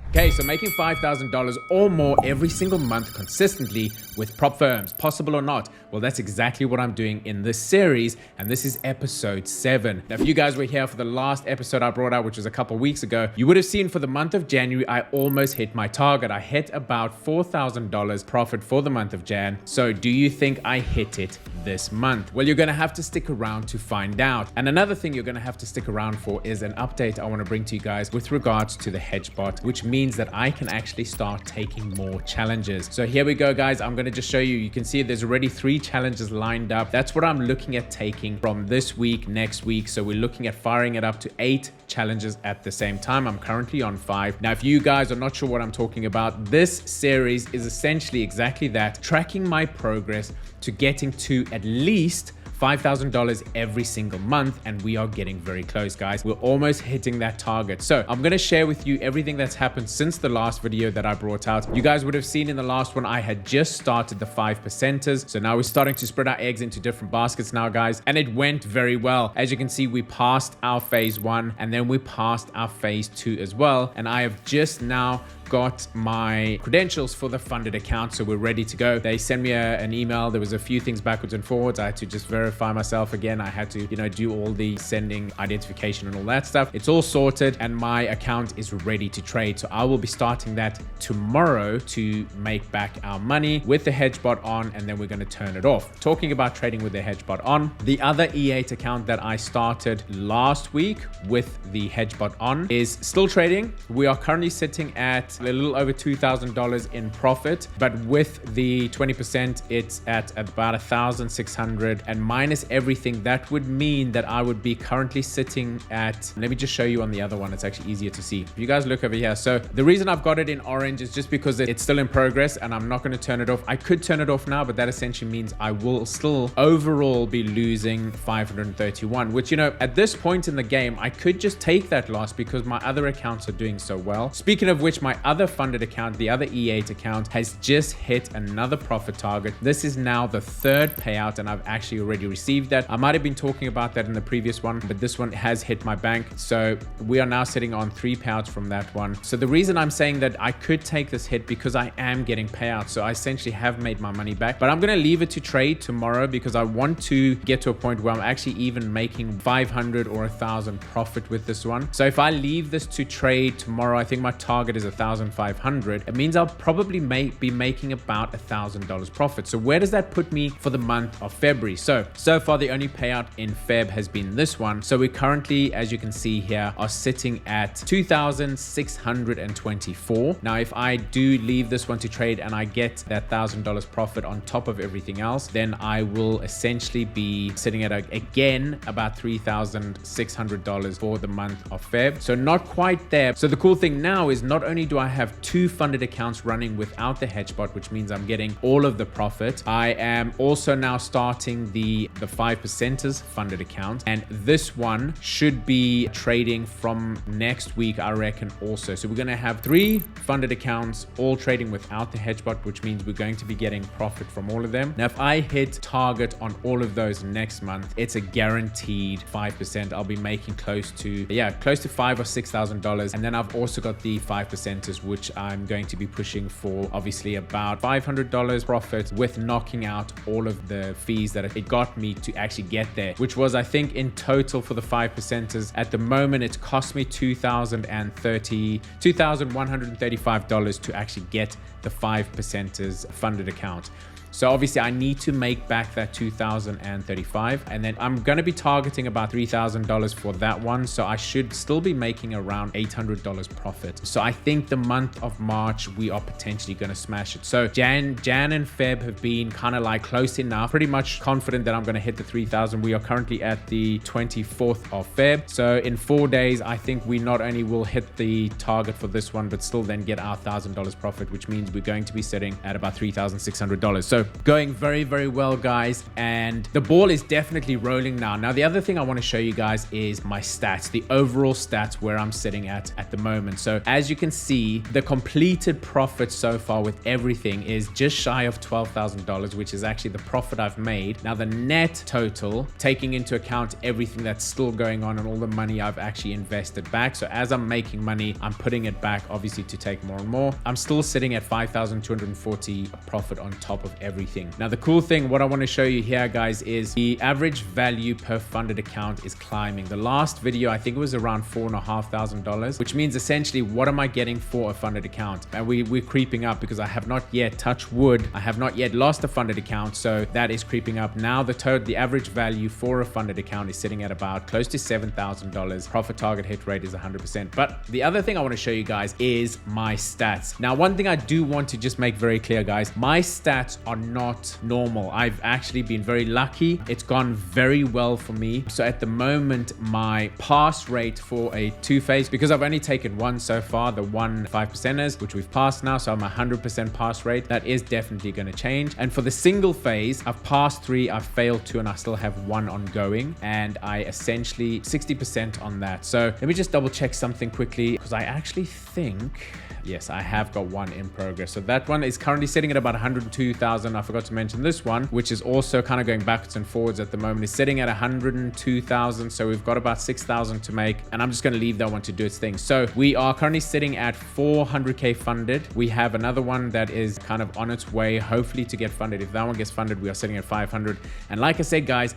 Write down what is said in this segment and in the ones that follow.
Okay, so making $5,000 or more every single month consistently with prop firms, possible or not? Well, that's exactly what I'm doing in this series, and this is episode 7. Now, if you guys were here for the last episode I brought out, which was a couple weeks ago, you would have seen for the month of January, I almost hit my target. I hit about $4,000 profit for the month of Jan. So do you think I hit it this month? Well, you're gonna have to stick around to find out. And another thing you're gonna have to stick around for is an update I wanna bring to you guys with regards to the hedge bot, which means that I can actually start taking more challenges. So here we go, guys. I'm gonna just show you. You can see there's already 3 challenges lined up. That's what I'm looking at taking from this week, next week. So we're looking at firing it up to 8 challenges at the same time. I'm currently on 5. Now, if you guys are not sure what I'm talking about, this series is essentially exactly that, tracking my progress to getting to at least $5,000 every single month, and we are getting very close, guys. We're almost hitting that target. So I'm gonna share with you everything that's happened since the last video that I brought out. You guys would have seen in the last one, I had just started the 5%ers. So now we're starting to spread our eggs into different baskets now, guys, and it went very well. As you can see, we passed our phase 1 and then we passed our phase 2 as well. And I have just now got my credentials for the funded account, so we're ready to go. They sent me an email. There was a few things backwards and forwards. I had to just verify myself again. I had to, do all the sending identification and all that stuff. It's all sorted and my account is ready to trade. So I will be starting that tomorrow to make back our money with the hedge bot on, and then we're going to turn it off. Talking about trading with the hedge bot on, the other E8 account that I started last week with the hedge bot on is still trading. We are currently sitting at a little over $2,000 in profit, but with the 20%, it's at about 1,600, and minus everything, that would mean that I would be currently sitting at, let me just show you on the other one. It's actually easier to see. If you guys look over here. So the reason I've got it in orange is just because it's still in progress and I'm not going to turn it off. I could turn it off now, but that essentially means I will still overall be losing 531, which, at this point in the game, I could just take that loss because my other accounts are doing so well. Speaking of which, my other funded account, the other E8 account, has just hit another profit target. This is now the 3rd payout, and I've actually already received that. I might have been talking about that in the previous one, but this one has hit my bank. So we are now sitting on 3 payouts from that one. So the reason I'm saying that I could take this hit because I am getting payouts. So I essentially have made my money back, but I'm going to leave it to trade tomorrow because I want to get to a point where I'm actually even making 500 or 1,000 profit with this one. So if I leave this to trade tomorrow, I think my target is 1,500. It means I'll probably be making about $1,000 profit. So where does that put me for the month of February? So far the only payout in Feb has been this one. So we currently, as you can see here, are sitting at 2,624. Now, if I do leave this one to trade and I get that $1,000 profit on top of everything else, then I will essentially be sitting at again about $3,600 for the month of Feb. So not quite there. So the cool thing now is not only do I have 2 funded accounts running without the hedge bot, which means I'm getting all of the profit, I am also now starting the 5%ers funded account, and this one should be trading from next week, I reckon, also. So we're going to have 3 funded accounts all trading without the hedge bot, which means we're going to be getting profit from all of them. Now, if I hit target on all of those next month, it's a guaranteed 5%. I'll be making close to $5,000 or $6,000. And then I've also got the 5%ers, which I'm going to be pushing for obviously about $500 profit with knocking out all of the fees that it got me to actually get there, which was, I think, in total for the 5%ers at the moment, it's cost me $2,135 to actually get the 5%ers funded account. So obviously I need to make back that $2,035, and then I'm going to be targeting about $3,000 for that one. So I should still be making around $800 profit. So I think the month of March, we are potentially going to smash it. So Jan and Feb have been kind of like close enough, pretty much confident that I'm going to hit the 3,000. We are currently at the 24th of Feb. So in 4 days, I think we not only will hit the target for this one, but still then get our $1,000 profit, which means we're going to be sitting at about $3,600. So So going very, very well, guys. And the ball is definitely rolling now. Now, the other thing I want to show you guys is my stats, the overall stats where I'm sitting at the moment. So as you can see, the completed profit so far with everything is just shy of $12,000, which is actually the profit I've made. Now, the net total, taking into account everything that's still going on and all the money I've actually invested back. So as I'm making money, I'm putting it back, obviously, to take more and more. I'm still sitting at 5,240 profit on top of everything. Now, the cool thing, what I want to show you here, guys, is the average value per funded account is climbing. The last video, I think it was around $4,500, which means essentially, what am I getting for a funded account? And we're creeping up because I have not yet, touch wood, I have not yet lost a funded account. So that is creeping up. Now the average value for a funded account is sitting at about close to $7,000. Profit target hit rate is 100%. But the other thing I want to show you guys is my stats. Now, one thing I do want to just make very clear, guys, my stats are not normal. I've actually been very lucky. It's gone very well for me. So at the moment, my pass rate for a two-phase, because I've only taken one so far, the 5%ers, which we've passed now. So I'm 100% pass rate. That is definitely going to change. And for the single phase, I've passed 3, I've failed 2, and I still have 1 ongoing. And I essentially 60% on that. So let me just double check something quickly, because I actually think, yes, I have got 1 in progress. So that one is currently sitting at about 102,000. I forgot to mention this one, which is also kind of going backwards and forwards at the moment, is sitting at 102,000. So we've got about 6,000 to make, and I'm just going to leave that one to do its thing. So we are currently sitting at 400K funded. We have another one that is kind of on its way, hopefully to get funded. If that one gets funded, we are sitting at 500. And like I said, guys,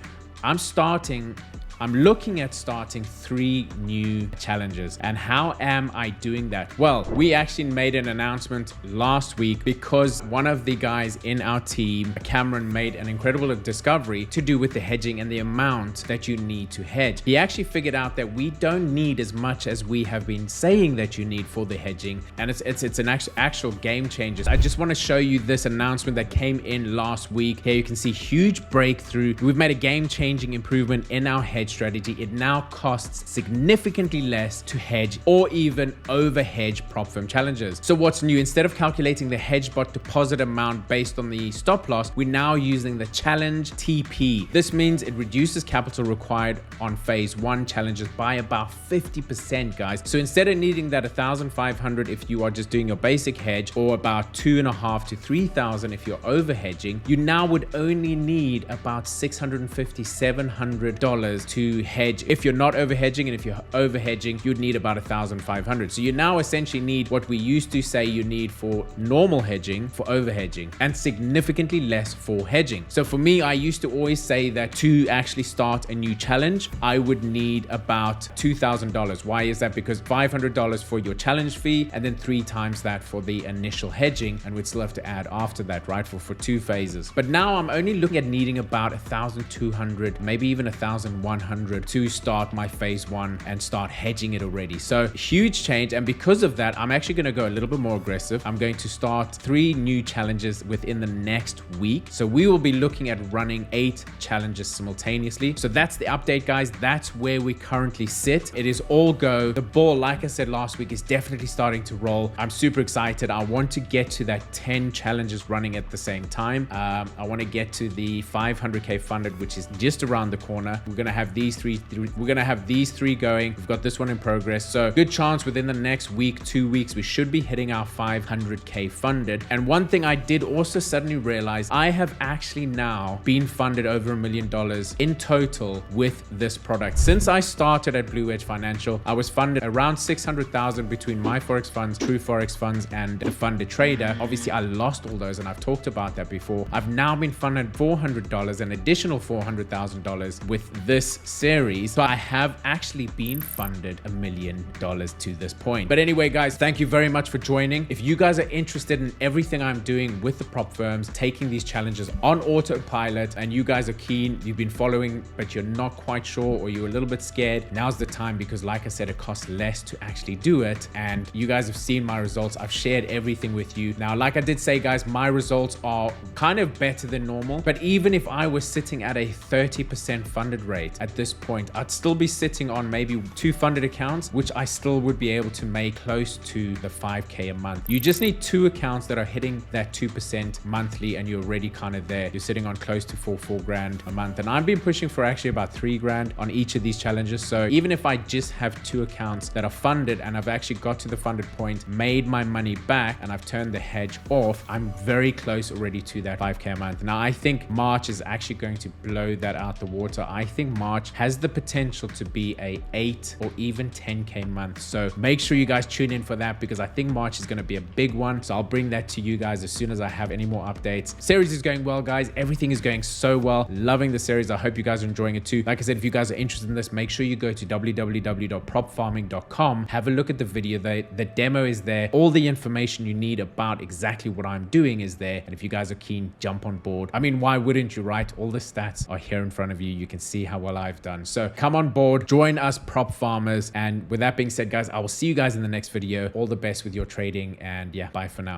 I'm looking at starting 3 new challenges. And how am I doing that? Well, we actually made an announcement last week because one of the guys in our team, Cameron, made an incredible discovery to do with the hedging and the amount that you need to hedge. He actually figured out that we don't need as much as we have been saying that you need for the hedging. And it's an actual game changer. I just want to show you this announcement that came in last week. Here you can see huge breakthrough. We've made a game-changing improvement in our hedge strategy. It now costs significantly less to hedge or even over hedge prop firm challenges. So what's new? Instead of calculating the hedge bot deposit amount based on the stop loss, we're now using the challenge TP. This means it reduces capital required on phase 1 challenges by about 50%, guys. So instead of needing that 1,500 if you are just doing your basic hedge, or about 2,500 to 3,000 if you're over hedging, you now would only need about $650, $700 to hedge. If you're not over hedging, and if you're over hedging, you'd need about 1,500. So you now essentially need what we used to say you need for normal hedging for over hedging, and significantly less for hedging. So for me, I used to always say that to actually start a new challenge, I would need about $2,000. Why is that? Because $500 for your challenge fee, and then 3 times that for the initial hedging, and we'd still have to add after that, right? For 2 phases. But now I'm only looking at needing about 1,200, maybe even 1,100 to start my phase 1 and start hedging it already. So huge change. And because of that, I'm actually going to go a little bit more aggressive. I'm going to start 3 new challenges within the next week. So we will be looking at running 8 challenges simultaneously. So that's the update, guys. That's where we currently sit. It is all go. The ball, like I said last week, is definitely starting to roll. I'm super excited. I want to get to that 10 challenges running at the same time. I want to get to the 500K funded, which is just around the corner. We're going to have these 3 going. We've got this one in progress. So good chance within the next week, 2 weeks, we should be hitting our 500K funded. And one thing I did also suddenly realize, I have actually now been funded over $1 million in total with this product. Since I started at Blue Edge Financial, I was funded around 600,000 between my Forex funds, True Forex funds, and the funded trader. Obviously, I lost all those, and I've talked about that before. I've now been funded $400, an additional $400,000 with this series. So I have actually been funded $1 million to this point. But anyway, guys, thank you very much for joining. If you guys are interested in everything I'm doing with the prop firms, taking these challenges on autopilot, and you guys are keen, you've been following, but you're not quite sure, or you're a little bit scared, now's the time, because like I said, it costs less to actually do it. And you guys have seen my results. I've shared everything with you. Now, like I did say, guys, my results are kind of better than normal. But even if I was sitting at a 30% funded rate at at this point, I'd still be sitting on maybe 2 funded accounts, which I still would be able to make close to the 5K a month. You just need 2 accounts that are hitting that 2% monthly, and you're already kind of there. You're sitting on close to four grand a month. And I've been pushing for actually about 3 grand on each of these challenges. So even if I just have 2 accounts that are funded and I've actually got to the funded point, made my money back, and I've turned the hedge off, I'm very close already to that 5K a month. Now, I think March is actually going to blow that out the water. I think March has the potential to be a 8 or even 10K month. So make sure you guys tune in for that, because I think March is going to be a big one. So I'll bring that to you guys as soon as I have any more updates. Series is going well, guys. Everything is going so well. Loving the series. I hope you guys are enjoying it too. Like I said, if you guys are interested in this, make sure you go to www.propfarming.com. Have a look at the video. The demo is there. All the information you need about exactly what I'm doing is there. And if you guys are keen, jump on board. I mean, why wouldn't you, right? All the stats are here in front of you. You can see how well I've done. So come on board, join us prop farmers. And with that being said, guys, I will see you guys in the next video. All the best with your trading, and yeah, bye for now.